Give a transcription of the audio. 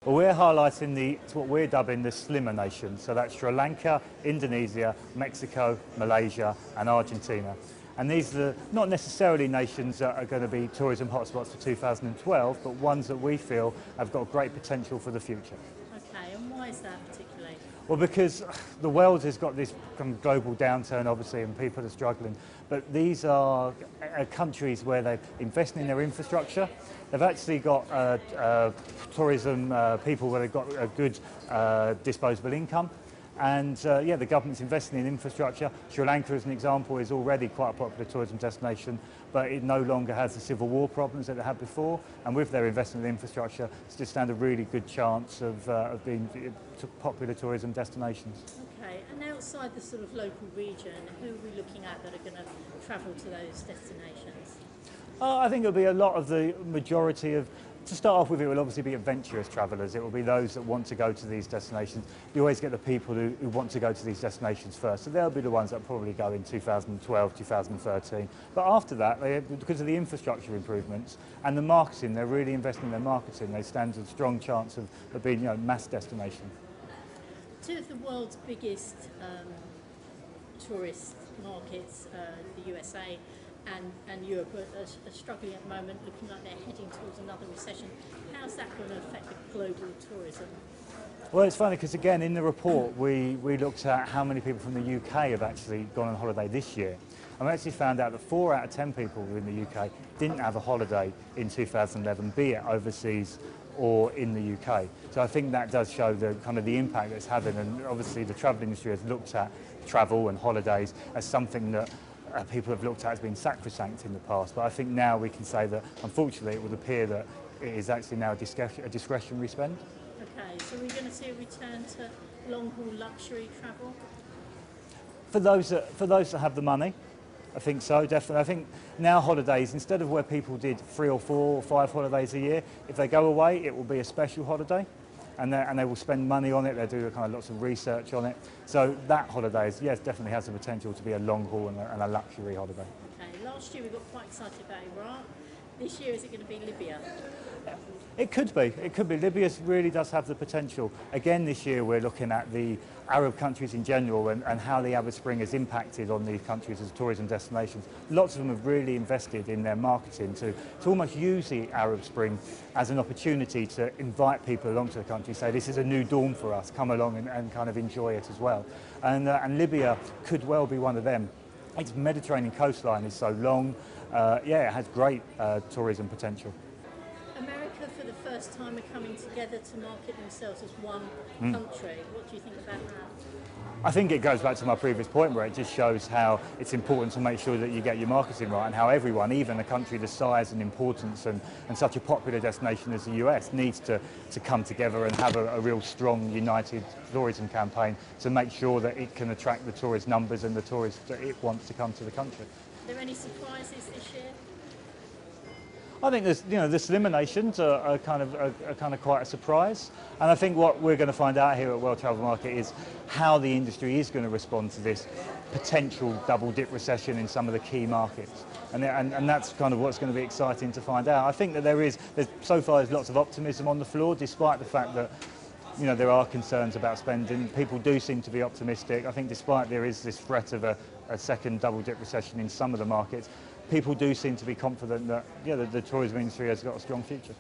Well, we're highlighting what we're dubbing the SLIMMA Nations. So that's Sri Lanka, Indonesia, Mexico, Malaysia and Argentina. And these are not necessarily nations that are going to be tourism hotspots for 2012, but ones that we feel have got great potential for the future. Okay, and why is that particularly? Well, because the world has got this kind of global downturn, obviously, and people are struggling. But these are countries where they're investing in their infrastructure. They've actually got tourism people where they've got a good disposable income. And yeah, the government's investing in infrastructure. Sri Lanka, as an example, is already quite a popular tourism destination, but it no longer has the civil war problems that it had before. And with their investment in infrastructure, it's just stand a really good chance of being popular tourism destinations. Okay, and outside the sort of local region, who are we looking at that are going to travel to those destinations? I think it'll be a lot of the majority of. To start off with, it will obviously be adventurous travellers. It will be those that want to go to these destinations. You always get the people who want to go to these destinations first. So they'll be the ones that probably go in 2012, 2013. But after that, because of the infrastructure improvements and the marketing, they're really investing in their marketing. They stand a strong chance of being, mass destination. Two of the world's biggest tourist markets, the USA and Europe, are struggling at the moment, looking like they're heading towards another recession. How's that going to affect the global tourism? Well, it's funny because, again, in the report we looked at how many people from the UK have actually gone on holiday this year. And we actually found out that 4 out of 10 people in the UK didn't have a holiday in 2011, be it overseas or in the UK. So I think that does show the kind of the impact that it's having, and obviously the travel industry has looked at travel and holidays as something that people have looked at as being sacrosanct in the past, but I think now we can say that unfortunately it would appear that it is actually now a discretionary spend. Okay, so we're going to see a return to long-haul luxury travel? For those that have the money, I think so, definitely. I think now holidays, instead of where people did 3 or 4 or 5 holidays a year, if they go away, it will be a special holiday. And they will spend money on it, they'll do kind of lots of research on it. So that holiday, yes, definitely has the potential to be a long haul and a luxury holiday. Okay, last year we got quite excited about Iraq. This year, is it going to be Libya? It could be. It could be. Libya really does have the potential. Again, this year we're looking at the Arab countries in general and how the Arab Spring has impacted on these countries as tourism destinations. Lots of them have really invested in their marketing to almost use the Arab Spring as an opportunity to invite people along to the country, say this is a new dawn for us, come along and kind of enjoy it as well. And Libya could well be one of them. Its Mediterranean coastline is so long, yeah, it has great tourism potential. America, for the first time, are coming together to market themselves as one country. What do you think about that? I think it goes back to my previous point where it just shows how it's important to make sure that you get your marketing right, and how everyone, even a country the size and importance and such a popular destination as the US, needs to come together and have a real strong united tourism campaign to make sure that it can attract the tourist numbers and the tourists that it wants to come to the country. Are there any surprises this year? I think the SLIMMA Nations are kind of quite a surprise, and I think what we're going to find out here at World Travel Market is how the industry is going to respond to this potential double-dip recession in some of the key markets, and that's kind of what's going to be exciting to find out. I think that so far there's lots of optimism on the floor, despite the fact that there are concerns about spending. People do seem to be optimistic. I think despite there is this threat of a second double-dip recession in some of the markets, people do seem to be confident that the tourism industry has got a strong future.